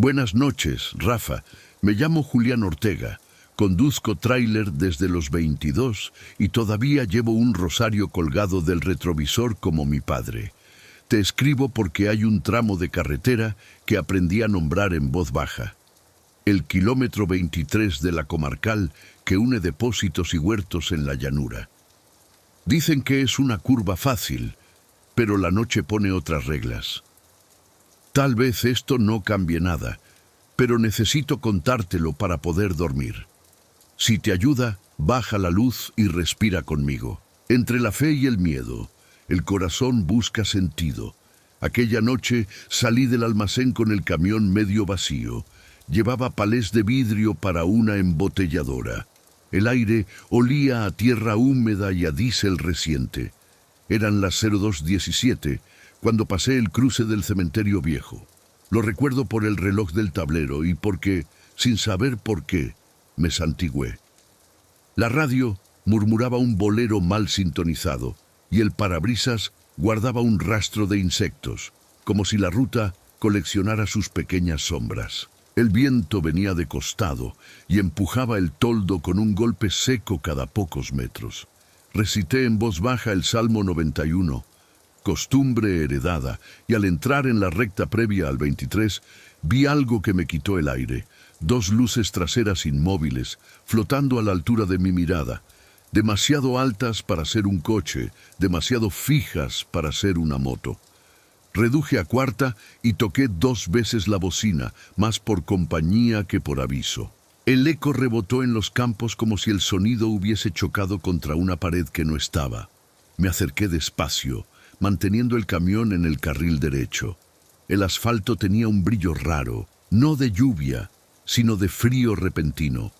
Buenas noches, Rafa. Me llamo Julián Ortega. Conduzco tráiler desde los 22 y todavía llevo un rosario colgado del retrovisor como mi padre. Te escribo porque hay un tramo de carretera que aprendí a nombrar en voz baja. El kilómetro 23 de la comarcal que une depósitos y huertos en la llanura. Dicen que es una curva fácil, pero la noche pone otras reglas. Tal vez esto no cambie nada, pero necesito contártelo para poder dormir. Si te ayuda, baja la luz y respira conmigo. Entre la fe y el miedo, el corazón busca sentido. Aquella noche salí del almacén con el camión medio vacío. Llevaba palés de vidrio para una embotelladora. El aire olía a tierra húmeda y a diésel reciente. Eran las 02:17 cuando pasé el cruce del cementerio viejo. Lo recuerdo por el reloj del tablero y porque, sin saber por qué, me santigüé. La radio murmuraba un bolero mal sintonizado y el parabrisas guardaba un rastro de insectos, como si la ruta coleccionara sus pequeñas sombras. El viento venía de costado y empujaba el toldo con un golpe seco cada pocos metros. Recité en voz baja el Salmo 91, costumbre heredada, y al entrar en la recta previa al 23, vi algo que me quitó el aire. Dos luces traseras inmóviles, flotando a la altura de mi mirada, demasiado altas para ser un coche, demasiado fijas para ser una moto. Reduje a cuarta y toqué 2 veces la bocina, más por compañía que por aviso. El eco rebotó en los campos como si el sonido hubiese chocado contra una pared que no estaba. Me acerqué despacio, manteniendo el camión en el carril derecho. El asfalto tenía un brillo raro, no de lluvia, sino de frío repentino.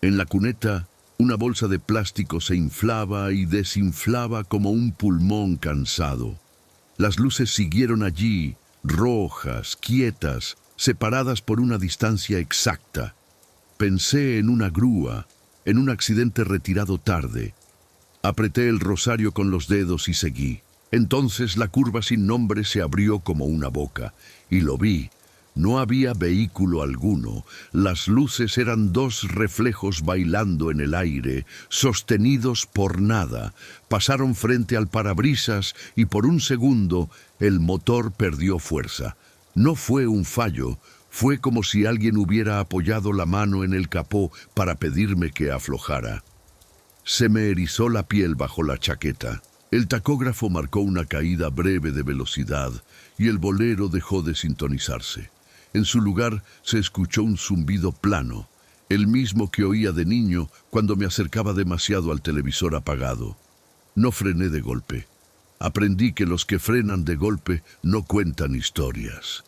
En la cuneta, una bolsa de plástico se inflaba y desinflaba como un pulmón cansado. Las luces siguieron allí, rojas, quietas, separadas por una distancia exacta. Pensé en una grúa, en un accidente retirado tarde. Apreté el rosario con los dedos y seguí. Entonces la curva sin nombre se abrió como una boca, y lo vi. No había vehículo alguno. Las luces eran 2 reflejos bailando en el aire, sostenidos por nada. Pasaron frente al parabrisas y por un segundo el motor perdió fuerza. No fue un fallo, fue como si alguien hubiera apoyado la mano en el capó para pedirme que aflojara. Se me erizó la piel bajo la chaqueta. El tacógrafo marcó una caída breve de velocidad y el bolero dejó de sintonizarse. En su lugar se escuchó un zumbido plano, el mismo que oía de niño cuando me acercaba demasiado al televisor apagado. No frené de golpe. Aprendí que los que frenan de golpe no cuentan historias.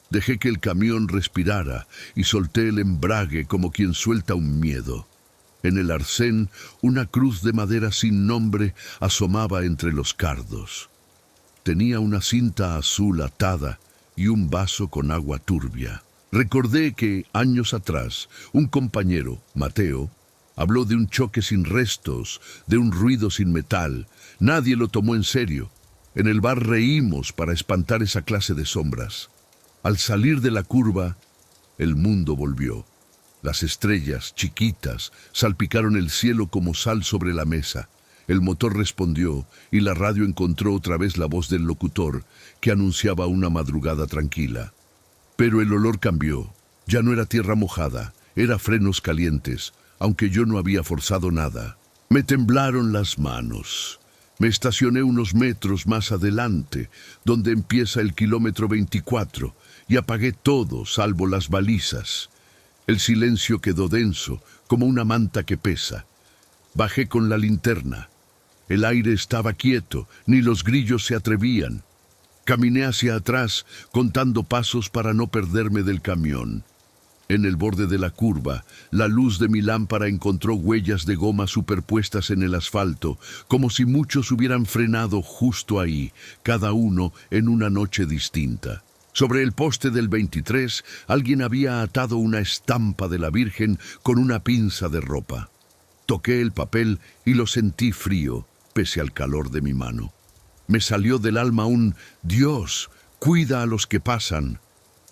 Dejé que el camión respirara y solté el embrague como quien suelta un miedo. En el arcén, una cruz de madera sin nombre asomaba entre los cardos. Tenía una cinta azul atada y un vaso con agua turbia. Recordé que, años atrás, un compañero, Mateo, habló de un choque sin restos, de un ruido sin metal. Nadie lo tomó en serio. En el bar reímos para espantar esa clase de sombras. Al salir de la curva, el mundo volvió. Las estrellas, chiquitas, salpicaron el cielo como sal sobre la mesa. El motor respondió y la radio encontró otra vez la voz del locutor que anunciaba una madrugada tranquila. Pero el olor cambió. Ya no era tierra mojada, era frenos calientes, aunque yo no había forzado nada. Me temblaron las manos. Me estacioné unos metros más adelante, donde empieza el kilómetro 24, y apagué todo salvo las balizas. El silencio quedó denso, como una manta que pesa. Bajé con la linterna. El aire estaba quieto, ni los grillos se atrevían. Caminé hacia atrás, contando pasos para no perderme del camión. En el borde de la curva, la luz de mi lámpara encontró huellas de goma superpuestas en el asfalto, como si muchos hubieran frenado justo ahí, cada uno en una noche distinta. Sobre el poste del 23, alguien había atado una estampa de la Virgen con una pinza de ropa. Toqué el papel y lo sentí frío, pese al calor de mi mano. Me salió del alma un «Dios, cuida a los que pasan».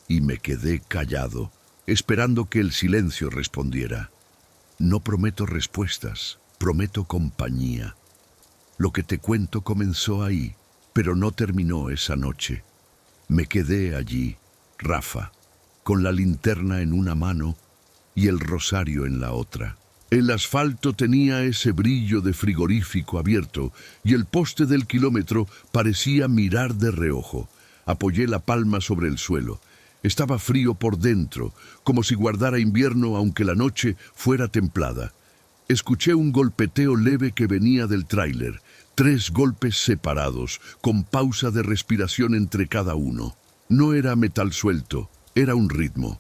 y me quedé callado, esperando que el silencio respondiera. No prometo respuestas, prometo compañía. Lo que te cuento comenzó ahí, pero no terminó esa noche. Me quedé allí, Rafa, con la linterna en una mano y el rosario en la otra. El asfalto tenía ese brillo de frigorífico abierto y el poste del kilómetro parecía mirar de reojo. Apoyé la palma sobre el suelo. Estaba frío por dentro, como si guardara invierno aunque la noche fuera templada. Escuché un golpeteo leve que venía del tráiler, 3 golpes separados, con pausa de respiración entre cada uno. No era metal suelto, era un ritmo.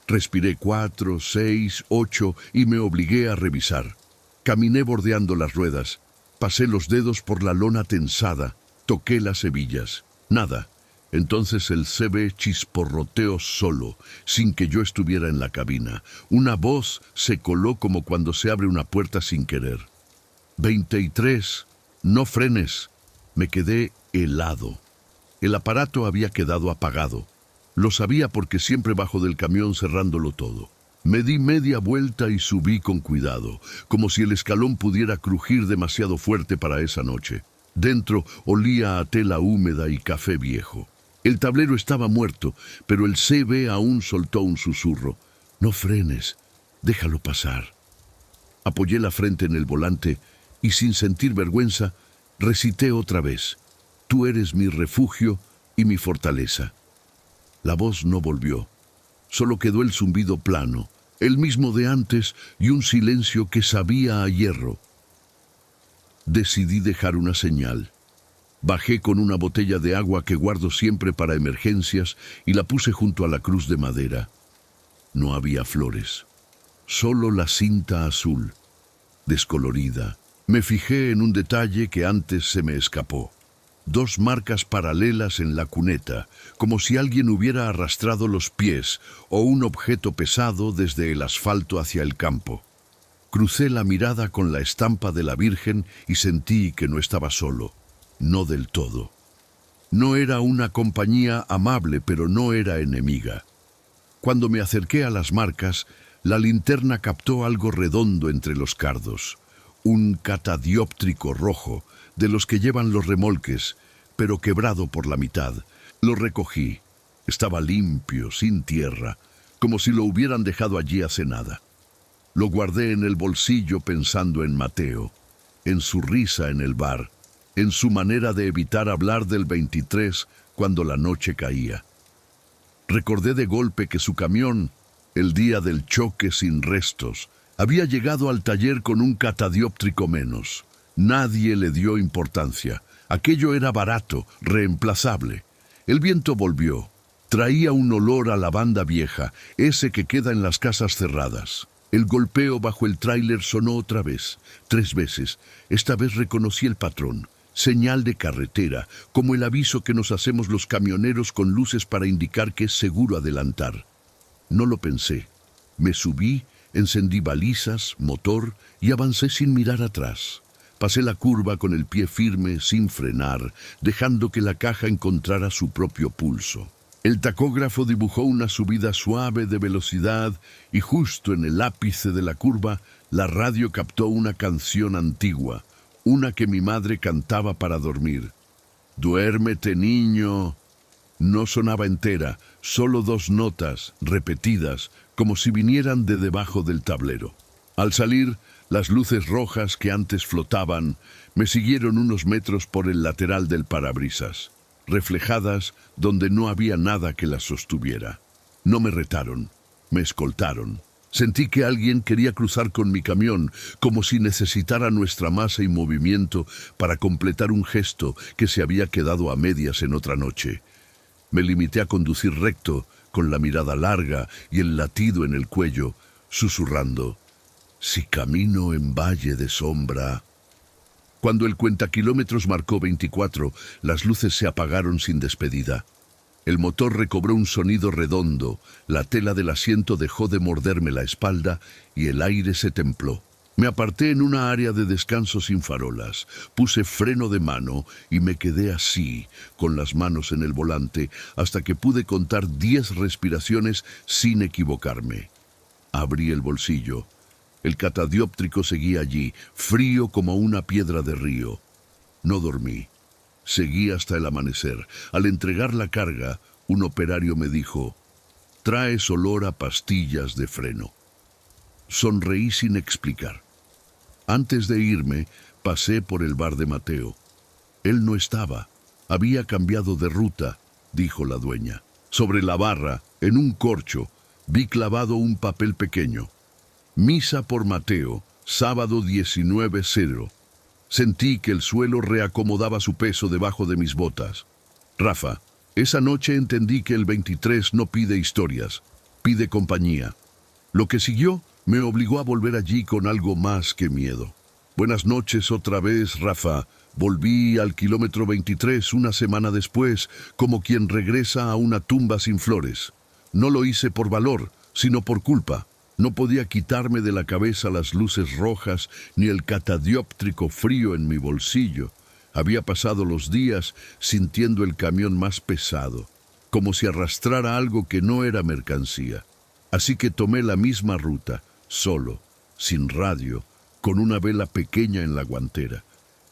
Respiré 4, 6, 8 y me obligué a revisar. Caminé bordeando las ruedas, pasé los dedos por la lona tensada, toqué las hebillas. Nada. Entonces el CB chisporroteó solo, sin que yo estuviera en la cabina. Una voz se coló como cuando se abre una puerta sin querer. 23, no frenes. Me quedé helado. El aparato había quedado apagado. Lo sabía porque siempre bajo del camión cerrándolo todo. Me di media vuelta y subí con cuidado, como si el escalón pudiera crujir demasiado fuerte para esa noche. Dentro olía a tela húmeda y café viejo. El tablero estaba muerto, pero el CB aún soltó un susurro. No frenes, déjalo pasar. Apoyé la frente en el volante y sin sentir vergüenza, recité otra vez. Tú eres mi refugio y mi fortaleza. La voz no volvió. Solo quedó el zumbido plano, el mismo de antes y un silencio que sabía a hierro. Decidí dejar una señal. Bajé con una botella de agua que guardo siempre para emergencias y la puse junto a la cruz de madera. No había flores, solo la cinta azul, descolorida. Me fijé en un detalle que antes se me escapó. 2 marcas paralelas en la cuneta, como si alguien hubiera arrastrado los pies o un objeto pesado desde el asfalto hacia el campo. Crucé la mirada con la estampa de la Virgen y sentí que no estaba solo. No del todo. No era una compañía amable, pero no era enemiga. Cuando me acerqué a las marcas, la linterna captó algo redondo entre los cardos. Un catadióptrico rojo, de los que llevan los remolques, pero quebrado por la mitad. Lo recogí. Estaba limpio, sin tierra, como si lo hubieran dejado allí hace nada. Lo guardé en el bolsillo pensando en Mateo, en su risa en el bar, en su manera de evitar hablar del 23 cuando la noche caía. Recordé de golpe que su camión, el día del choque sin restos, había llegado al taller con un catadióptrico menos. Nadie le dio importancia. Aquello era barato, reemplazable. El viento volvió. Traía un olor a lavanda vieja, ese que queda en las casas cerradas. El golpeo bajo el tráiler sonó otra vez, 3 veces. Esta vez reconocí el patrón. Señal de carretera, como el aviso que nos hacemos los camioneros con luces para indicar que es seguro adelantar. No lo pensé. Me subí, encendí balizas, motor y avancé sin mirar atrás. Pasé la curva con el pie firme, sin frenar, dejando que la caja encontrara su propio pulso. El tacógrafo dibujó una subida suave de velocidad y justo en el ápice de la curva, la radio captó una canción antigua, una que mi madre cantaba para dormir. «Duérmete, niño». No sonaba entera, solo 2 notas, repetidas, como si vinieran de debajo del tablero. Al salir, las luces rojas que antes flotaban me siguieron unos metros por el lateral del parabrisas, reflejadas donde no había nada que las sostuviera. No me retaron, me escoltaron. Sentí que alguien quería cruzar con mi camión, como si necesitara nuestra masa y movimiento para completar un gesto que se había quedado a medias en otra noche. Me limité a conducir recto, con la mirada larga y el latido en el cuello, susurrando: «Si camino en valle de sombra». Cuando el cuentakilómetros marcó 24, las luces se apagaron sin despedida. El motor recobró un sonido redondo, la tela del asiento dejó de morderme la espalda y el aire se templó. Me aparté en una área de descanso sin farolas, puse freno de mano y me quedé así, con las manos en el volante, hasta que pude contar 10 respiraciones sin equivocarme. Abrí el bolsillo. El catadióptrico seguía allí, frío como una piedra de río. No dormí. Seguí hasta el amanecer. Al entregar la carga, un operario me dijo: «Traes olor a pastillas de freno». Sonreí sin explicar. Antes de irme, pasé por el bar de Mateo. Él no estaba. Había cambiado de ruta, dijo la dueña. Sobre la barra, en un corcho, vi clavado un papel pequeño. Misa por Mateo, sábado 19:0. Sentí que el suelo reacomodaba su peso debajo de mis botas. Rafa, esa noche entendí que el 23 no pide historias, pide compañía. Lo que siguió me obligó a volver allí con algo más que miedo. Buenas noches otra vez, Rafa. Volví al kilómetro 23 una semana después, como quien regresa a una tumba sin flores. No lo hice por valor, sino por culpa. No podía quitarme de la cabeza las luces rojas ni el catadióptrico frío en mi bolsillo. Había pasado los días sintiendo el camión más pesado, como si arrastrara algo que no era mercancía. Así que tomé la misma ruta, solo, sin radio, con una vela pequeña en la guantera.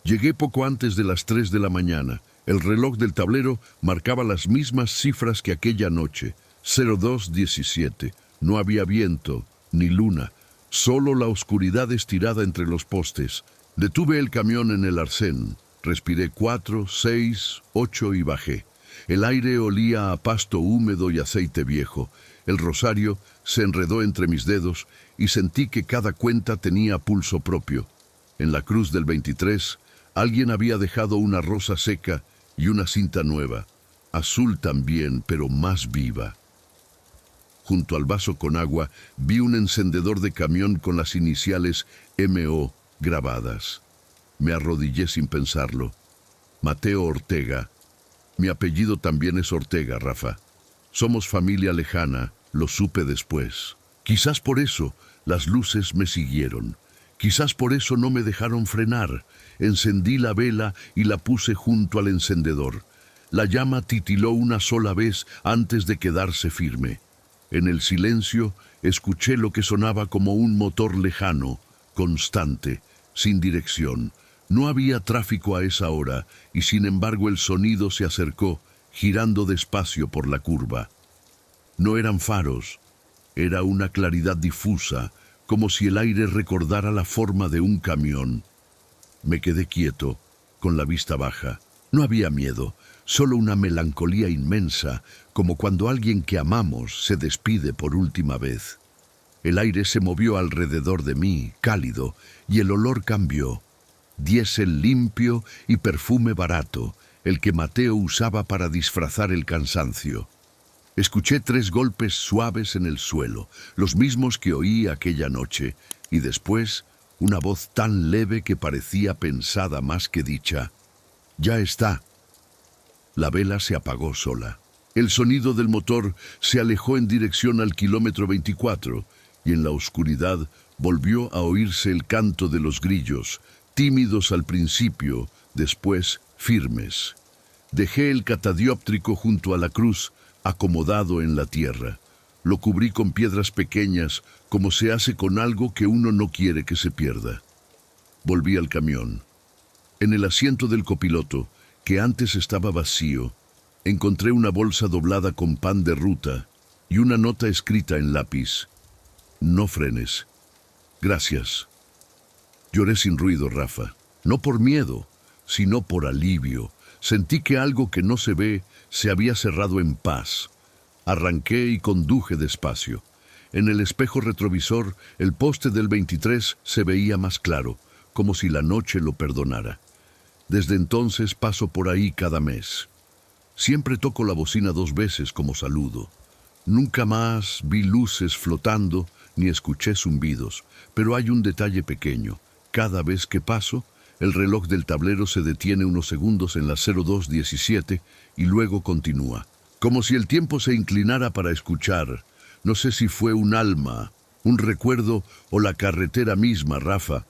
Llegué poco antes de las 3 de la mañana. El reloj del tablero marcaba las mismas cifras que aquella noche, 02:17. No había viento ni luna, solo la oscuridad estirada entre los postes. Detuve el camión en el arcén. Respiré 4, 6, 8 y bajé. El aire olía a pasto húmedo y aceite viejo. El rosario se enredó entre mis dedos y sentí que cada cuenta tenía pulso propio. En la cruz del 23, alguien había dejado una rosa seca y una cinta nueva, azul también, pero más viva. Junto al vaso con agua vi un encendedor de camión con las iniciales MO grabadas. Me arrodillé sin pensarlo. Mateo Ortega. Mi apellido también es Ortega, Rafa. Somos familia lejana, lo supe después. Quizás por eso las luces me siguieron. Quizás por eso no me dejaron frenar. Encendí la vela y la puse junto al encendedor. La llama titiló una sola vez antes de quedarse firme. En el silencio escuché lo que sonaba como un motor lejano, constante, sin dirección. No había tráfico a esa hora y sin embargo el sonido se acercó, girando despacio por la curva. No eran faros, era una claridad difusa, como si el aire recordara la forma de un camión. Me quedé quieto, con la vista baja. No había miedo, solo una melancolía inmensa, como cuando alguien que amamos se despide por última vez. El aire se movió alrededor de mí, cálido, y el olor cambió. Diésel limpio y perfume barato, el que Mateo usaba para disfrazar el cansancio. Escuché 3 golpes suaves en el suelo, los mismos que oí aquella noche, y después una voz tan leve que parecía pensada más que dicha. «Ya está». La vela se apagó sola. El sonido del motor se alejó en dirección al kilómetro 24, y en la oscuridad volvió a oírse el canto de los grillos, tímidos al principio, después firmes. Dejé el catadióptrico junto a la cruz, acomodado en la tierra. Lo cubrí con piedras pequeñas, como se hace con algo que uno no quiere que se pierda. Volví al camión. En el asiento del copiloto, que antes estaba vacío, encontré una bolsa doblada con pan de ruta y una nota escrita en lápiz. «No frenes. Gracias». Lloré sin ruido, Rafa. No por miedo, sino por alivio. Sentí que algo que no se ve se había cerrado en paz. Arranqué y conduje despacio. En el espejo retrovisor, el poste del 23 se veía más claro, como si la noche lo perdonara. Desde entonces paso por ahí cada mes. Siempre toco la bocina 2 veces como saludo. Nunca más vi luces flotando ni escuché zumbidos, pero hay un detalle pequeño. Cada vez que paso, el reloj del tablero se detiene unos segundos en la 02:17 y luego continúa. Como si el tiempo se inclinara para escuchar. No sé si fue un alma un recuerdo o la carretera misma, Rafa,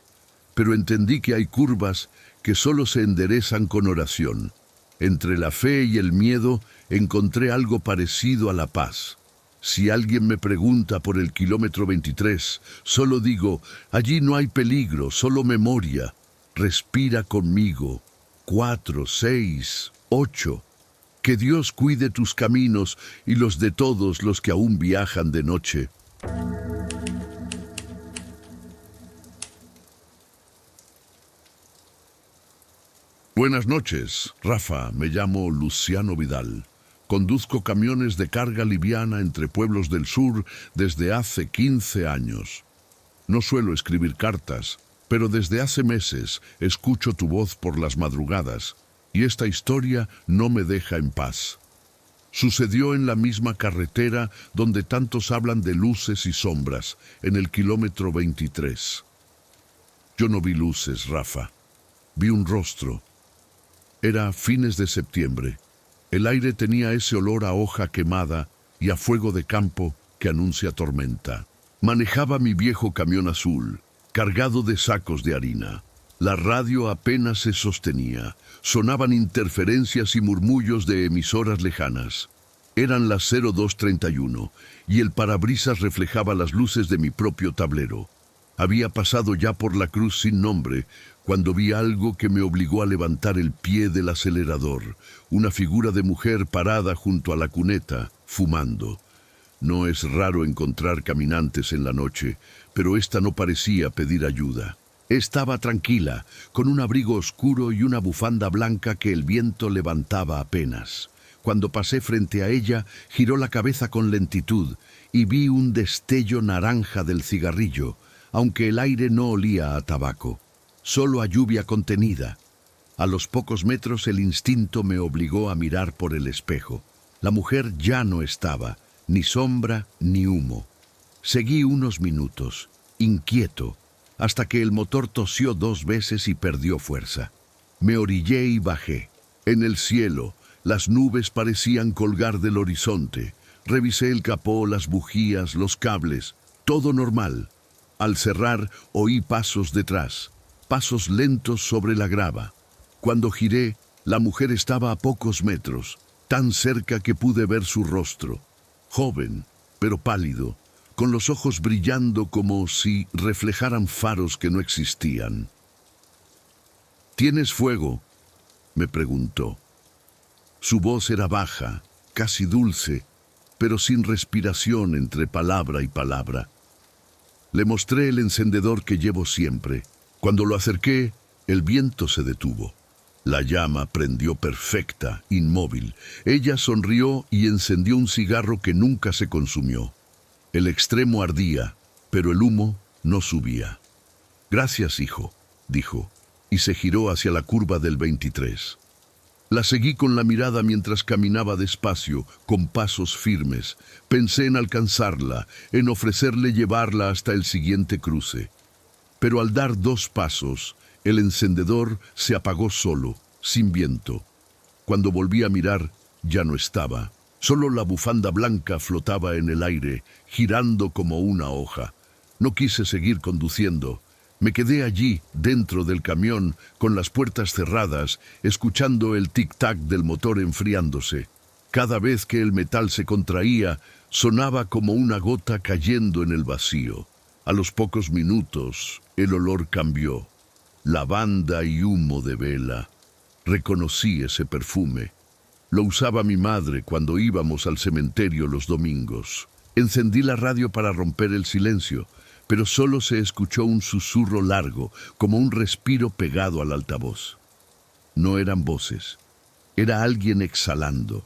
pero entendí que hay curvas que solo se enderezan con oración. Entre la fe y el miedo encontré algo parecido a la paz. Si alguien me pregunta por el kilómetro 23, solo digo, allí no hay peligro, solo memoria. Respira conmigo. 4, 6, 8. Que Dios cuide tus caminos y los de todos los que aún viajan de noche. Buenas noches, Rafa. Me llamo Luciano Vidal. Conduzco camiones de carga liviana entre pueblos del sur desde hace 15 años. No suelo escribir cartas, pero desde hace meses escucho tu voz por las madrugadas y esta historia no me deja en paz. Sucedió en la misma carretera donde tantos hablan de luces y sombras, en el kilómetro 23. Yo no vi luces, Rafa. Vi un rostro. Era fines de septiembre. El aire tenía ese olor a hoja quemada y a fuego de campo que anuncia tormenta. Manejaba mi viejo camión azul, cargado de sacos de harina. La radio apenas se sostenía. Sonaban interferencias y murmullos de emisoras lejanas. Eran las 02:31 y el parabrisas reflejaba las luces de mi propio tablero. Había pasado ya por la cruz sin nombre cuando vi algo que me obligó a levantar el pie del acelerador. Una figura de mujer parada junto a la cuneta, fumando. No es raro encontrar caminantes en la noche, pero esta no parecía pedir ayuda. Estaba tranquila, con un abrigo oscuro y una bufanda blanca que el viento levantaba apenas. Cuando pasé frente a ella, giró la cabeza con lentitud y vi un destello naranja del cigarrillo, aunque el aire no olía a tabaco, solo a lluvia contenida. A los pocos metros el instinto me obligó a mirar por el espejo. La mujer ya no estaba, ni sombra ni humo. Seguí unos minutos, inquieto, hasta que el motor tosió 2 veces y perdió fuerza. Me orillé y bajé. En el cielo, las nubes parecían colgar del horizonte. Revisé el capó, las bujías, los cables, todo normal. Al cerrar, oí pasos detrás, pasos lentos sobre la grava. Cuando giré, la mujer estaba a pocos metros, tan cerca que pude ver su rostro. Joven, pero pálido, con los ojos brillando como si reflejaran faros que no existían. ¿Tienes fuego?, me preguntó. Su voz era baja, casi dulce, pero sin respiración entre palabra y palabra. Le mostré el encendedor que llevo siempre. Cuando lo acerqué, el viento se detuvo. La llama prendió perfecta, inmóvil. Ella sonrió y encendió un cigarro que nunca se consumió. El extremo ardía, pero el humo no subía. «Gracias, hijo», dijo, y se giró hacia la curva del 23. La seguí con la mirada mientras caminaba despacio, con pasos firmes. Pensé en alcanzarla, en ofrecerle llevarla hasta el siguiente cruce. Pero al dar 2 pasos, el encendedor se apagó solo, sin viento. Cuando volví a mirar, ya no estaba. Solo la bufanda blanca flotaba en el aire, girando como una hoja. No quise seguir conduciendo. Me quedé allí, dentro del camión, con las puertas cerradas, escuchando el tic-tac del motor enfriándose. Cada vez que el metal se contraía, sonaba como una gota cayendo en el vacío. A los pocos minutos, el olor cambió. Lavanda y humo de vela. Reconocí ese perfume. Lo usaba mi madre cuando íbamos al cementerio los domingos. Encendí la radio para romper el silencio, pero solo se escuchó un susurro largo, como un respiro pegado al altavoz. No eran voces, era alguien exhalando.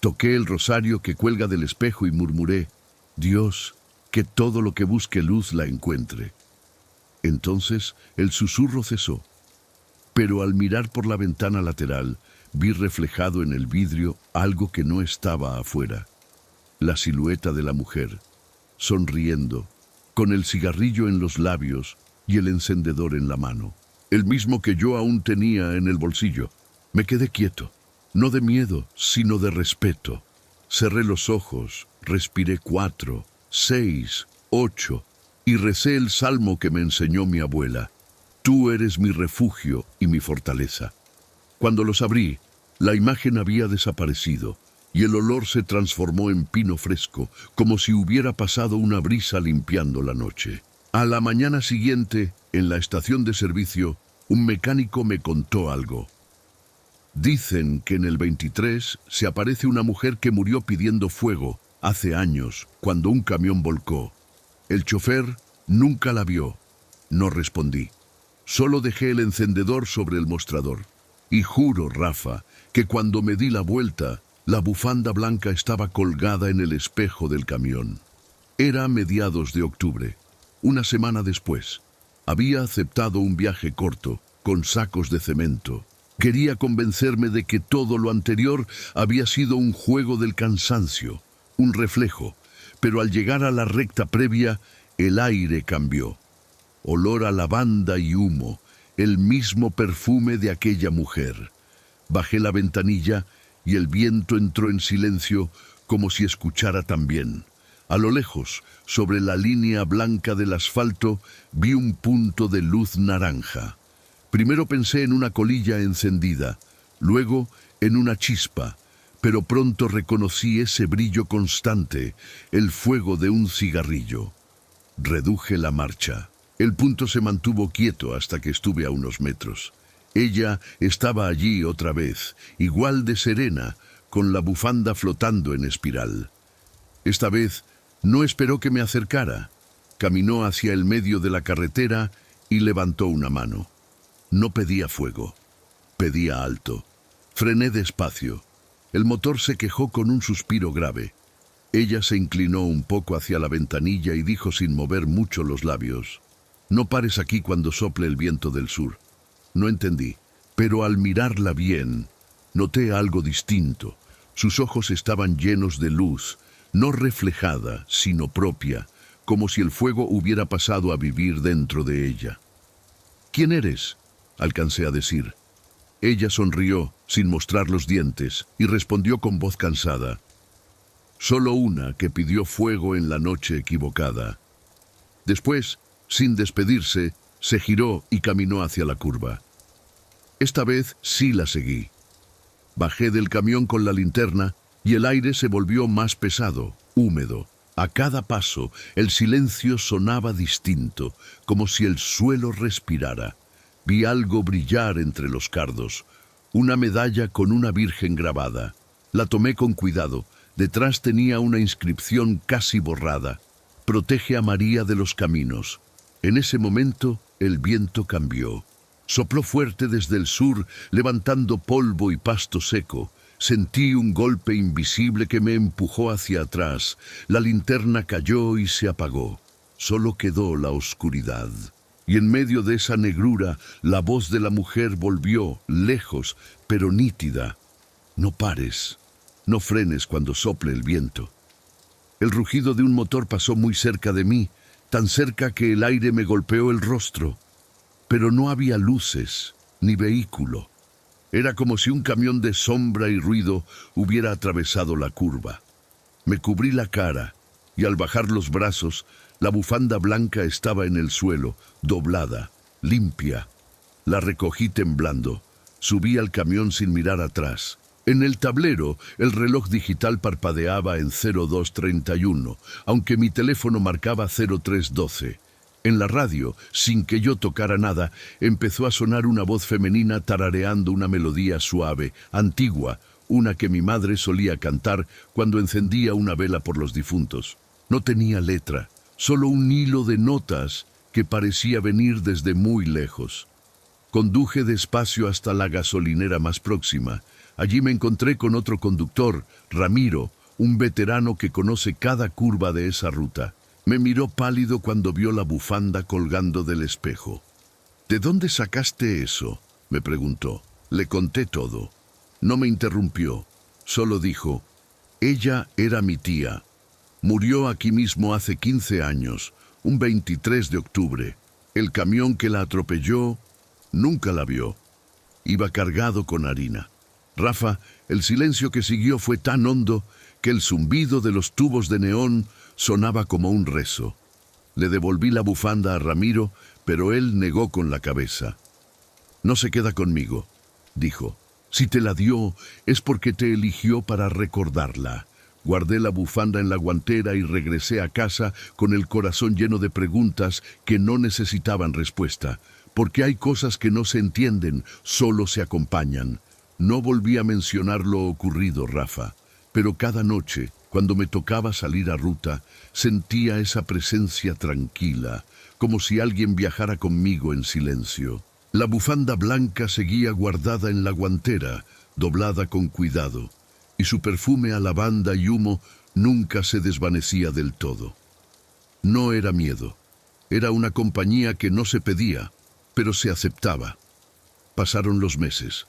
Toqué el rosario que cuelga del espejo y murmuré, «Dios, que todo lo que busque luz la encuentre». Entonces el susurro cesó, pero al mirar por la ventana lateral, vi reflejado en el vidrio algo que no estaba afuera. La silueta de la mujer, sonriendo, con el cigarrillo en los labios y el encendedor en la mano. El mismo que yo aún tenía en el bolsillo. Me quedé quieto, no de miedo, sino de respeto. Cerré los ojos, respiré 4, 6, 8, y recé el salmo que me enseñó mi abuela. Tú eres mi refugio y mi fortaleza. Cuando los abrí, la imagen había desaparecido y el olor se transformó en pino fresco, como si hubiera pasado una brisa limpiando la noche. A la mañana siguiente, en la estación de servicio, un mecánico me contó algo. Dicen que en el 23 se aparece una mujer que murió pidiendo fuego hace años, cuando un camión volcó. El chofer nunca la vio. No respondí. Solo dejé el encendedor sobre el mostrador. Y juro, Rafa, que cuando me di la vuelta, la bufanda blanca estaba colgada en el espejo del camión. Era mediados de octubre. Una semana después. Había aceptado un viaje corto, con sacos de cemento. Quería convencerme de que todo lo anterior había sido un juego del cansancio, un reflejo, pero al llegar a la recta previa, el aire cambió. Olor a lavanda y humo, el mismo perfume de aquella mujer. Bajé la ventanilla y el viento entró en silencio como si escuchara también. A lo lejos, sobre la línea blanca del asfalto, vi un punto de luz naranja. Primero pensé en una colilla encendida, luego en una chispa, pero pronto reconocí ese brillo constante, el fuego de un cigarrillo. Reduje la marcha. El punto se mantuvo quieto hasta que estuve a unos metros. Ella estaba allí otra vez, igual de serena, con la bufanda flotando en espiral. Esta vez no esperó que me acercara. Caminó hacia el medio de la carretera y levantó una mano. No pedía fuego, pedía alto. Frené despacio. El motor se quejó con un suspiro grave. Ella se inclinó un poco hacia la ventanilla y dijo sin mover mucho los labios: «No pares aquí cuando sople el viento del sur». No entendí, pero al mirarla bien, noté algo distinto. Sus ojos estaban llenos de luz, no reflejada, sino propia, como si el fuego hubiera pasado a vivir dentro de ella. «¿Quién eres?», alcancé a decir. Ella sonrió, sin mostrar los dientes, y respondió con voz cansada: «Solo una que pidió fuego en la noche equivocada». Después, sin despedirse, se giró y caminó hacia la curva. Esta vez sí la seguí. Bajé del camión con la linterna y el aire se volvió más pesado, húmedo. A cada paso, el silencio sonaba distinto, como si el suelo respirara. Vi algo brillar entre los cardos, una medalla con una virgen grabada. La tomé con cuidado. Detrás tenía una inscripción casi borrada: «Protege a María de los caminos». En ese momento, el viento cambió. Sopló fuerte desde el sur, levantando polvo y pasto seco. Sentí un golpe invisible que me empujó hacia atrás. La linterna cayó y se apagó. Solo quedó la oscuridad. Y en medio de esa negrura, la voz de la mujer volvió, lejos, pero nítida: «No pares, no frenes cuando sople el viento». El rugido de un motor pasó muy cerca de mí, tan cerca que el aire me golpeó el rostro. Pero no había luces, ni vehículo. Era como si un camión de sombra y ruido hubiera atravesado la curva. Me cubrí la cara, y al bajar los brazos, la bufanda blanca estaba en el suelo, doblada, limpia. La recogí temblando. Subí al camión sin mirar atrás. En el tablero, el reloj digital parpadeaba en 0231, aunque mi teléfono marcaba 0312. En la radio, sin que yo tocara nada, empezó a sonar una voz femenina tarareando una melodía suave, antigua, una que mi madre solía cantar cuando encendía una vela por los difuntos. No tenía letra, solo un hilo de notas que parecía venir desde muy lejos. Conduje despacio hasta la gasolinera más próxima. Allí me encontré con otro conductor, Ramiro, un veterano que conoce cada curva de esa ruta. Me miró pálido cuando vio la bufanda colgando del espejo. «¿De dónde sacaste eso?», me preguntó. Le conté todo. No me interrumpió, solo dijo: «Ella era mi tía. Murió aquí mismo hace 15 años, un 23 de octubre. El camión que la atropelló nunca la vio. Iba cargado con harina». Rafa, el silencio que siguió fue tan hondo que el zumbido de los tubos de neón sonaba como un rezo. Le devolví la bufanda a Ramiro, pero él negó con la cabeza. «No se queda conmigo», dijo. «Si te la dio, es porque te eligió para recordarla». Guardé la bufanda en la guantera y regresé a casa con el corazón lleno de preguntas que no necesitaban respuesta, porque hay cosas que no se entienden, solo se acompañan. No volví a mencionar lo ocurrido, Rafa, pero cada noche, cuando me tocaba salir a ruta, sentía esa presencia tranquila, como si alguien viajara conmigo en silencio. La bufanda blanca seguía guardada en la guantera, doblada con cuidado, y su perfume a lavanda y humo nunca se desvanecía del todo. No era miedo, era una compañía que no se pedía, pero se aceptaba. Pasaron los meses.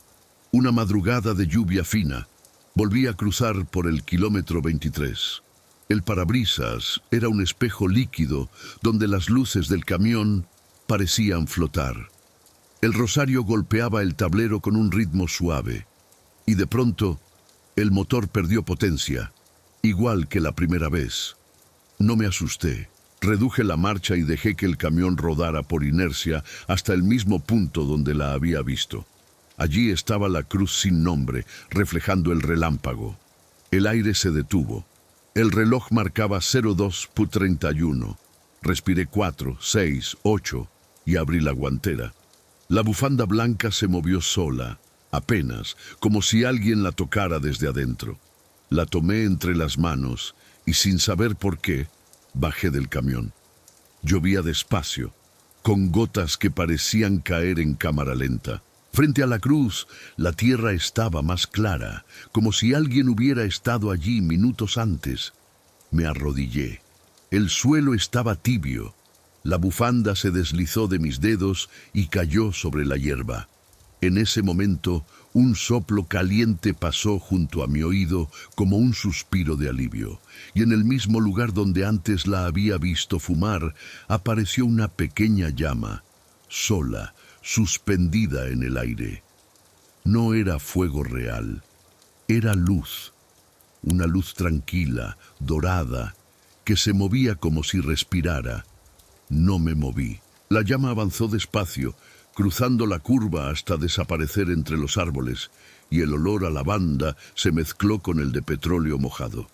Una madrugada de lluvia fina, volví a cruzar por el kilómetro 23. El parabrisas era un espejo líquido donde las luces del camión parecían flotar. El rosario golpeaba el tablero con un ritmo suave, y de pronto el motor perdió potencia, igual que la primera vez. No me asusté. Reduje la marcha y dejé que el camión rodara por inercia hasta el mismo punto donde la había visto. Allí estaba la cruz sin nombre, reflejando el relámpago. El aire se detuvo. El reloj marcaba 02:31. Respiré 4, 6, 8 y abrí la guantera. La bufanda blanca se movió sola, apenas, como si alguien la tocara desde adentro. La tomé entre las manos y, sin saber por qué, bajé del camión. Llovía despacio, con gotas que parecían caer en cámara lenta. Frente a la cruz, la tierra estaba más clara, como si alguien hubiera estado allí minutos antes. Me arrodillé. El suelo estaba tibio. La bufanda se deslizó de mis dedos y cayó sobre la hierba. En ese momento, un soplo caliente pasó junto a mi oído como un suspiro de alivio, y en el mismo lugar donde antes la había visto fumar, apareció una pequeña llama, sola, suspendida en el aire. No era fuego real, era luz, una luz tranquila, dorada, que se movía como si respirara. No me moví. La llama avanzó despacio, cruzando la curva hasta desaparecer entre los árboles, y el olor a lavanda se mezcló con el de petróleo mojado.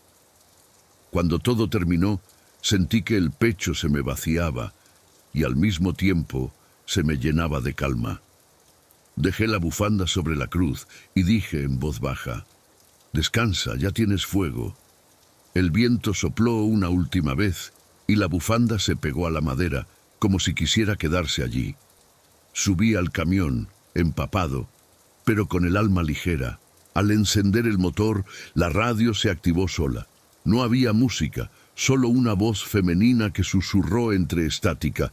Cuando todo terminó, sentí que el pecho se me vaciaba y al mismo tiempo se me llenaba de calma. Dejé la bufanda sobre la cruz y dije en voz baja: «Descansa, ya tienes fuego». El viento sopló una última vez y la bufanda se pegó a la madera, como si quisiera quedarse allí. Subí al camión, empapado, pero con el alma ligera. Al encender el motor, la radio se activó sola. No había música, solo una voz femenina que susurró entre estática: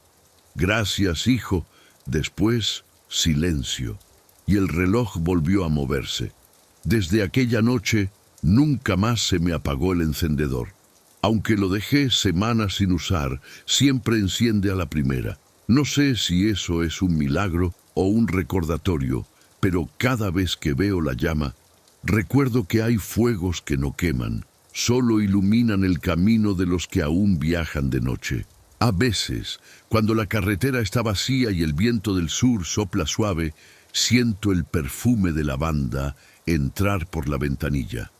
«Gracias, hijo». Después, silencio, y el reloj volvió a moverse. Desde aquella noche, nunca más se me apagó el encendedor. Aunque lo dejé semanas sin usar, siempre enciende a la primera. No sé si eso es un milagro o un recordatorio, pero cada vez que veo la llama, recuerdo que hay fuegos que no queman, solo iluminan el camino de los que aún viajan de noche. A veces, cuando la carretera está vacía y el viento del sur sopla suave, siento el perfume de lavanda entrar por la ventanilla.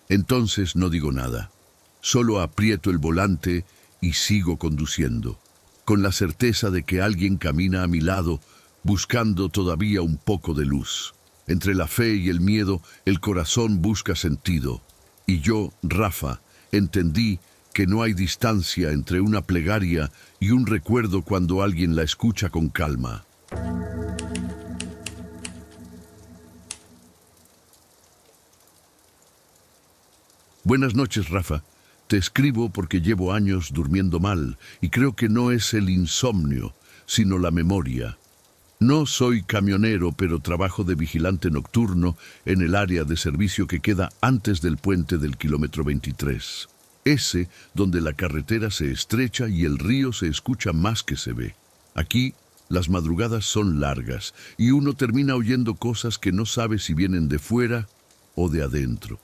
Entonces no digo nada, solo aprieto el volante y sigo conduciendo, con la certeza de que alguien camina a mi lado, buscando todavía un poco de luz. Entre la fe y el miedo, el corazón busca sentido. Y yo, Rafa, entendí que no hay distancia entre una plegaria y un recuerdo cuando alguien la escucha con calma. Buenas noches, Rafa. Te escribo porque llevo años durmiendo mal y creo que no es el insomnio, sino la memoria. No soy camionero, pero trabajo de vigilante nocturno en el área de servicio que queda antes del puente del kilómetro 23. Ese donde la carretera se estrecha y el río se escucha más que se ve. Aquí las madrugadas son largas y uno termina oyendo cosas que no sabe si vienen de fuera o de adentro.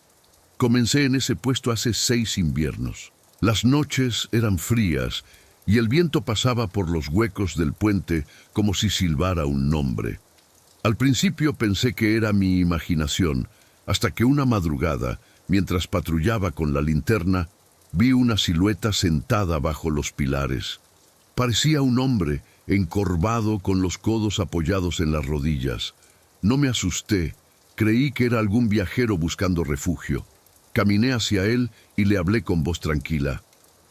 Comencé en ese puesto hace 6 inviernos. Las noches eran frías y el viento pasaba por los huecos del puente como si silbara un nombre. Al principio pensé que era mi imaginación, hasta que una madrugada, mientras patrullaba con la linterna, vi una silueta sentada bajo los pilares. Parecía un hombre, encorvado con los codos apoyados en las rodillas. No me asusté, creí que era algún viajero buscando refugio. Caminé hacia él y le hablé con voz tranquila.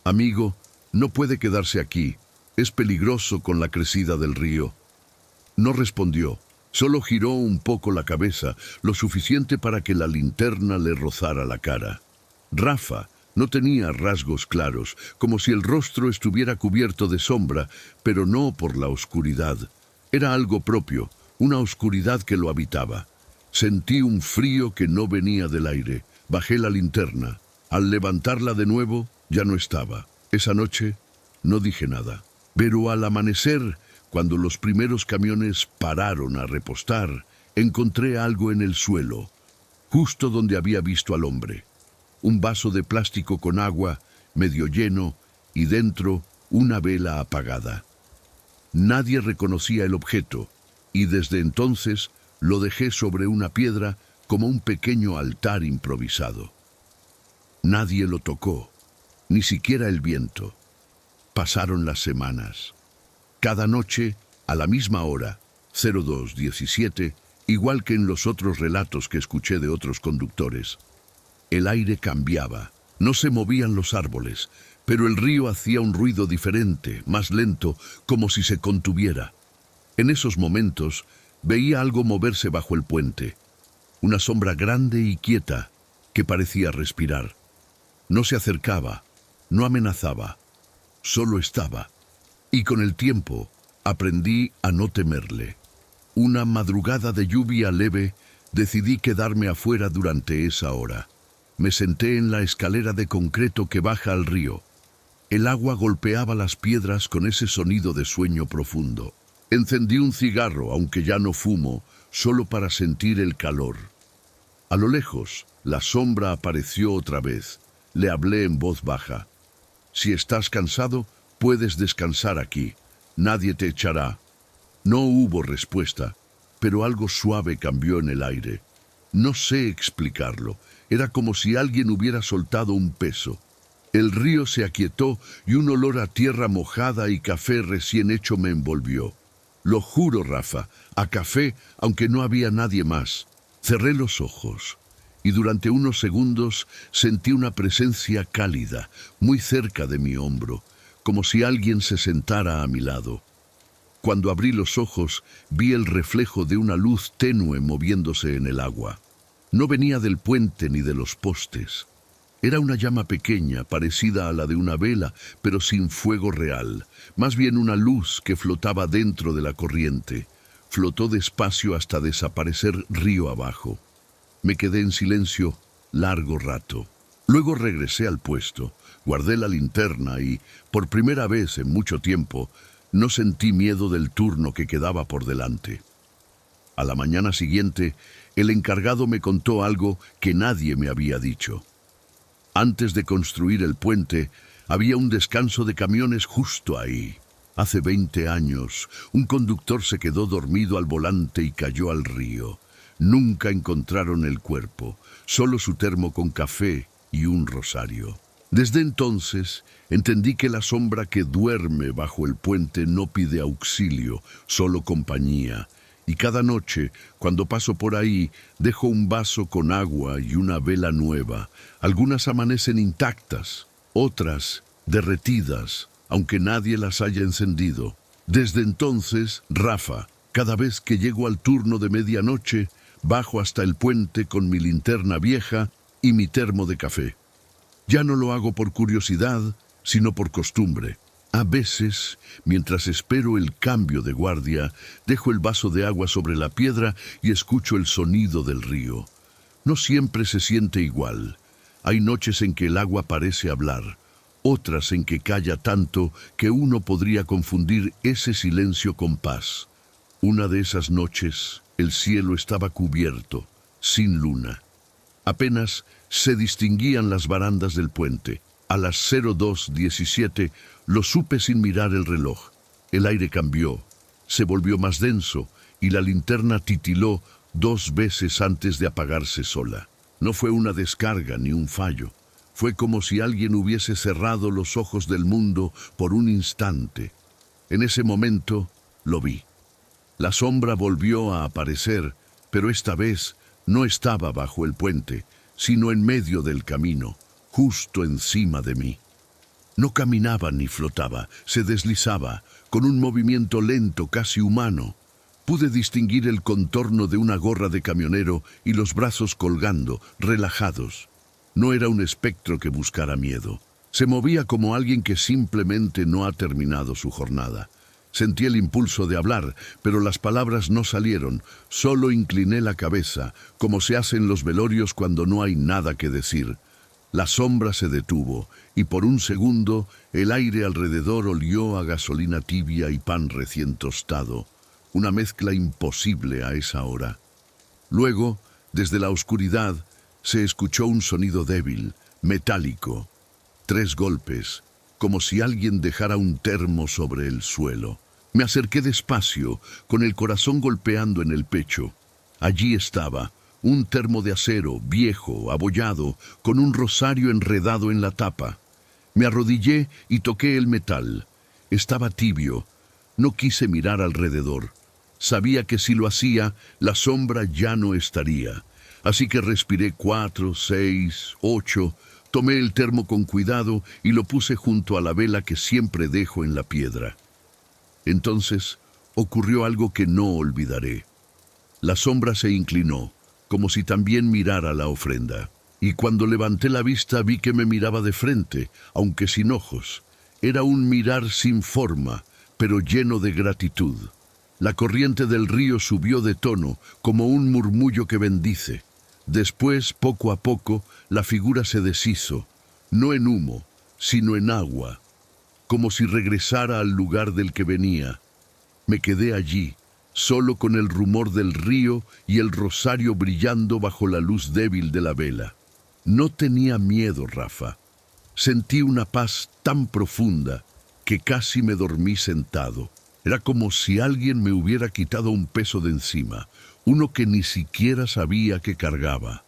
«Amigo, no puede quedarse aquí, es peligroso con la crecida del río». No respondió, solo giró un poco la cabeza, lo suficiente para que la linterna le rozara la cara. Rafa no tenía rasgos claros, como si el rostro estuviera cubierto de sombra, pero no por la oscuridad. Era algo propio, una oscuridad que lo habitaba. Sentí un frío que no venía del aire. Bajé la linterna. Al levantarla de nuevo, ya no estaba. Esa noche no dije nada. Pero al amanecer, cuando los primeros camiones pararon a repostar, encontré algo en el suelo, justo donde había visto al hombre. Un vaso de plástico con agua, medio lleno, y dentro una vela apagada. Nadie reconocía el objeto, y desde entonces lo dejé sobre una piedra como un pequeño altar improvisado. Nadie lo tocó, ni siquiera el viento. Pasaron las semanas. Cada noche, a la misma hora, 02:17, igual que en los otros relatos que escuché de otros conductores, el aire cambiaba, no se movían los árboles, pero el río hacía un ruido diferente, más lento, como si se contuviera. En esos momentos, veía algo moverse bajo el puente, una sombra grande y quieta que parecía respirar. No se acercaba, no amenazaba, solo estaba. Y con el tiempo, aprendí a no temerle. Una madrugada de lluvia leve, decidí quedarme afuera durante esa hora. Me senté en la escalera de concreto que baja al río. El agua golpeaba las piedras con ese sonido de sueño profundo. Encendí un cigarro, aunque ya no fumo, solo para sentir el calor. A lo lejos, la sombra apareció otra vez. Le hablé en voz baja. «Si estás cansado, puedes descansar aquí. Nadie te echará». No hubo respuesta, pero algo suave cambió en el aire. No sé explicarlo. Era como si alguien hubiera soltado un peso. El río se aquietó y un olor a tierra mojada y café recién hecho me envolvió. Lo juro, Rafa, a café, aunque no había nadie más. Cerré los ojos y durante unos segundos sentí una presencia cálida, muy cerca de mi hombro, como si alguien se sentara a mi lado. Cuando abrí los ojos, vi el reflejo de una luz tenue moviéndose en el agua. No venía del puente ni de los postes. Era una llama pequeña, parecida a la de una vela, pero sin fuego real. Más bien una luz que flotaba dentro de la corriente. Flotó despacio hasta desaparecer río abajo. Me quedé en silencio largo rato. Luego regresé al puesto, guardé la linterna y, por primera vez en mucho tiempo, no sentí miedo del turno que quedaba por delante. A la mañana siguiente, el encargado me contó algo que nadie me había dicho. Antes de construir el puente, había un descanso de camiones justo ahí. Hace 20 años, un conductor se quedó dormido al volante y cayó al río. Nunca encontraron el cuerpo, solo su termo con café y un rosario. Desde entonces, entendí que la sombra que duerme bajo el puente no pide auxilio, solo compañía. Y cada noche, cuando paso por ahí, dejo un vaso con agua y una vela nueva. Algunas amanecen intactas, otras derretidas, aunque nadie las haya encendido. Desde entonces, Rafa, cada vez que llego al turno de medianoche, bajo hasta el puente con mi linterna vieja y mi termo de café. Ya no lo hago por curiosidad, sino por costumbre. A veces, mientras espero el cambio de guardia, dejo el vaso de agua sobre la piedra y escucho el sonido del río. No siempre se siente igual. Hay noches en que el agua parece hablar, otras en que calla tanto que uno podría confundir ese silencio con paz. Una de esas noches, el cielo estaba cubierto, sin luna. Apenas se distinguían las barandas del puente. A las 02:17 lo supe sin mirar el reloj. El aire cambió, se volvió más denso y la linterna titiló 2 veces antes de apagarse sola. No fue una descarga ni un fallo. Fue como si alguien hubiese cerrado los ojos del mundo por un instante. En ese momento lo vi. La sombra volvió a aparecer, pero esta vez no estaba bajo el puente, sino en medio del camino, justo encima de mí. No caminaba ni flotaba, se deslizaba, con un movimiento lento, casi humano. Pude distinguir el contorno de una gorra de camionero y los brazos colgando, relajados. No era un espectro que buscara miedo. Se movía como alguien que simplemente no ha terminado su jornada. Sentí el impulso de hablar, pero las palabras no salieron. Solo incliné la cabeza, como se hace en los velorios cuando no hay nada que decir. La sombra se detuvo, y por un segundo el aire alrededor olió a gasolina tibia y pan recién tostado. Una mezcla imposible a esa hora. Luego, desde la oscuridad, se escuchó un sonido débil, metálico. 3 golpes, como si alguien dejara un termo sobre el suelo. Me acerqué despacio, con el corazón golpeando en el pecho. Allí estaba, un termo de acero, viejo, abollado, con un rosario enredado en la tapa. Me arrodillé y toqué el metal. Estaba tibio. No quise mirar alrededor. Sabía que si lo hacía, la sombra ya no estaría. Así que respiré 4, 6, 8... Tomé el termo con cuidado y lo puse junto a la vela que siempre dejo en la piedra. Entonces ocurrió algo que no olvidaré. La sombra se inclinó, como si también mirara la ofrenda. Y cuando levanté la vista vi que me miraba de frente, aunque sin ojos. Era un mirar sin forma, pero lleno de gratitud. La corriente del río subió de tono, como un murmullo que bendice. Después, poco a poco, la figura se deshizo, no en humo, sino en agua, como si regresara al lugar del que venía. Me quedé allí, solo con el rumor del río y el rosario brillando bajo la luz débil de la vela. No tenía miedo, Rafa. Sentí una paz tan profunda que casi me dormí sentado. Era como si alguien me hubiera quitado un peso de encima, uno que ni siquiera sabía que cargaba.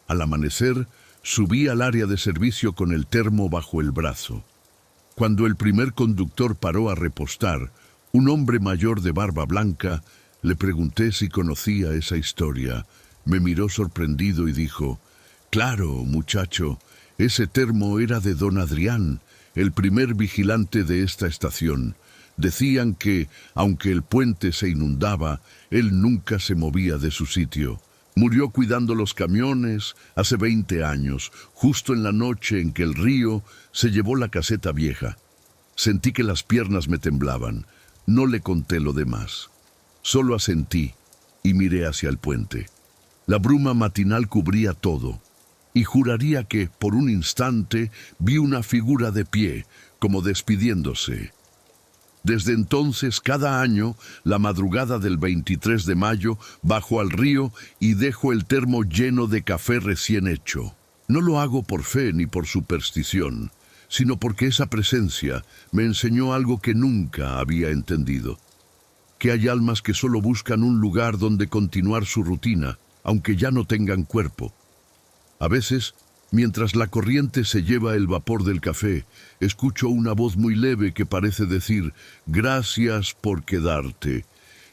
Al amanecer, subí al área de servicio con el termo bajo el brazo. Cuando el primer conductor paró a repostar, un hombre mayor de barba blanca, le pregunté si conocía esa historia. Me miró sorprendido y dijo: «Claro, muchacho, ese termo era de don Adrián, el primer vigilante de esta estación. Decían que, aunque el puente se inundaba, él nunca se movía de su sitio. Murió cuidando los camiones hace 20 años, justo en la noche en que el río se llevó la caseta vieja. Sentí que las piernas me temblaban. No le conté lo demás. Solo asentí y miré hacia el puente. La bruma matinal cubría todo, y juraría que, por un instante, vi una figura de pie, como despidiéndose. Desde entonces, cada año, la madrugada del 23 de mayo, bajo al río y dejo el termo lleno de café recién hecho. No lo hago por fe ni por superstición, sino porque esa presencia me enseñó algo que nunca había entendido. Que hay almas que solo buscan un lugar donde continuar su rutina, aunque ya no tengan cuerpo. A veces, mientras la corriente se lleva el vapor del café, escucho una voz muy leve que parece decir: «Gracias por quedarte».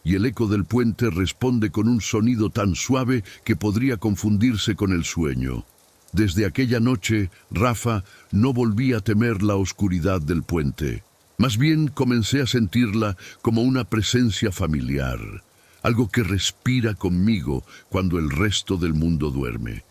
Y el eco del puente responde con un sonido tan suave que podría confundirse con el sueño. Desde aquella noche, Rafa, no volví a temer la oscuridad del puente. Más bien comencé a sentirla como una presencia familiar, algo que respira conmigo cuando el resto del mundo duerme.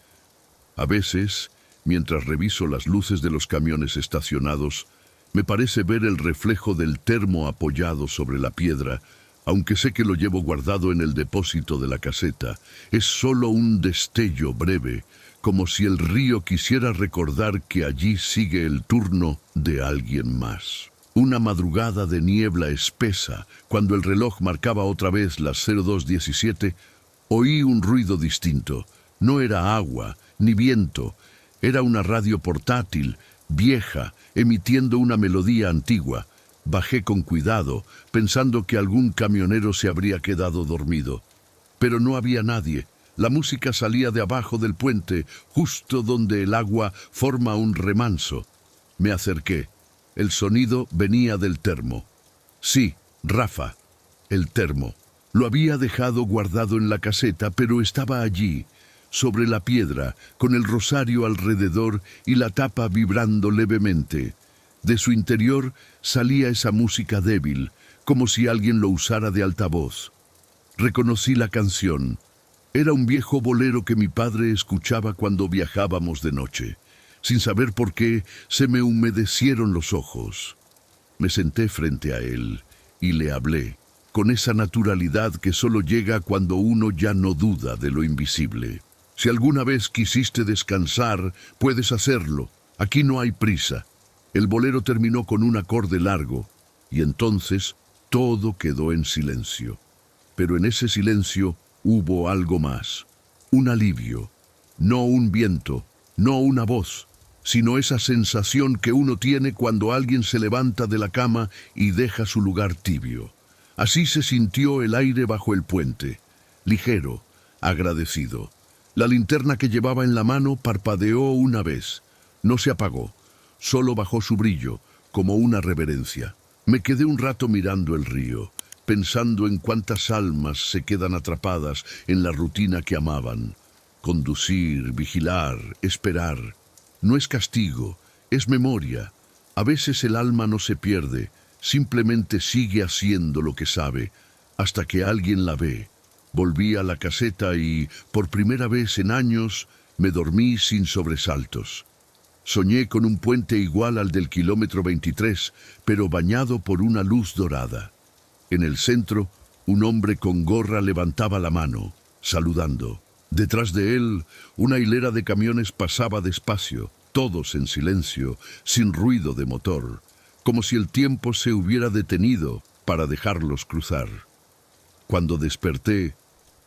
A veces, mientras reviso las luces de los camiones estacionados, me parece ver el reflejo del termo apoyado sobre la piedra, aunque sé que lo llevo guardado en el depósito de la caseta. Es solo un destello breve, como si el río quisiera recordar que allí sigue el turno de alguien más. Una madrugada de niebla espesa, cuando el reloj marcaba otra vez las 02:17, oí un ruido distinto. No era agua, ni viento. Era una radio portátil, vieja, emitiendo una melodía antigua. Bajé con cuidado, pensando que algún camionero se habría quedado dormido. Pero no había nadie. La música salía de abajo del puente, justo donde el agua forma un remanso. Me acerqué. El sonido venía del termo. Sí, Rafa, el termo. Lo había dejado guardado en la caseta, pero estaba allí, sobre la piedra, con el rosario alrededor y la tapa vibrando levemente. De su interior salía esa música débil, como si alguien lo usara de altavoz. Reconocí la canción. Era un viejo bolero que mi padre escuchaba cuando viajábamos de noche. Sin saber por qué, se me humedecieron los ojos. Me senté frente a él y le hablé, con esa naturalidad que solo llega cuando uno ya no duda de lo invisible. Si alguna vez quisiste descansar, puedes hacerlo. Aquí no hay prisa. El bolero terminó con un acorde largo, y entonces todo quedó en silencio. Pero en ese silencio hubo algo más. Un alivio. No un viento, no una voz, sino esa sensación que uno tiene cuando alguien se levanta de la cama y deja su lugar tibio. Así se sintió el aire bajo el puente, ligero, agradecido. La linterna que llevaba en la mano parpadeó una vez. No se apagó, solo bajó su brillo, como una reverencia. Me quedé un rato mirando el río, pensando en cuántas almas se quedan atrapadas en la rutina que amaban. Conducir, vigilar, esperar. No es castigo, es memoria. A veces el alma no se pierde, simplemente sigue haciendo lo que sabe, hasta que alguien la ve. Volví a la caseta y, por primera vez en años, me dormí sin sobresaltos. Soñé con un puente igual al del kilómetro 23, pero bañado por una luz dorada. En el centro, un hombre con gorra levantaba la mano, saludando. Detrás de él, una hilera de camiones pasaba despacio, todos en silencio, sin ruido de motor, como si el tiempo se hubiera detenido para dejarlos cruzar. Cuando desperté,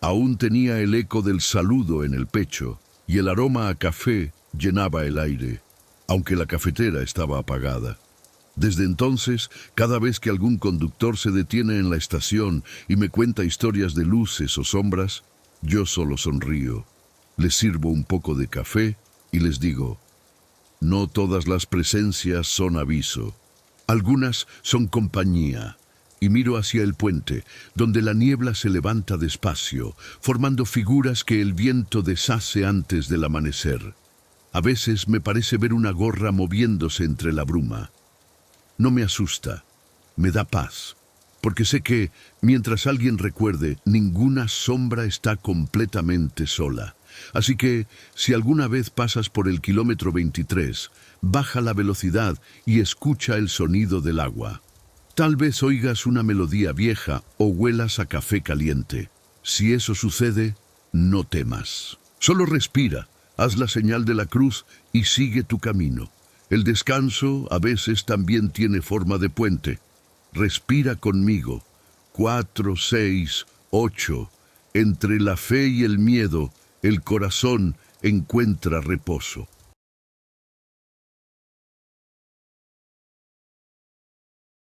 aún tenía el eco del saludo en el pecho y el aroma a café llenaba el aire, aunque la cafetera estaba apagada. Desde entonces, cada vez que algún conductor se detiene en la estación y me cuenta historias de luces o sombras, yo solo sonrío. Les sirvo un poco de café y les digo, no todas las presencias son aviso. Algunas son compañía. Y miro hacia el puente, donde la niebla se levanta despacio, formando figuras que el viento deshace antes del amanecer. A veces me parece ver una gorra moviéndose entre la bruma. No me asusta, me da paz, porque sé que, mientras alguien recuerde, ninguna sombra está completamente sola. Así que, si alguna vez pasas por el kilómetro 23, baja la velocidad y escucha el sonido del agua. Tal vez oigas una melodía vieja o huelas a café caliente. Si eso sucede, no temas. Solo respira, haz la señal de la cruz y sigue tu camino. El descanso a veces también tiene forma de puente. Respira conmigo. 4, 6, 8. Entre la fe y el miedo, el corazón encuentra reposo.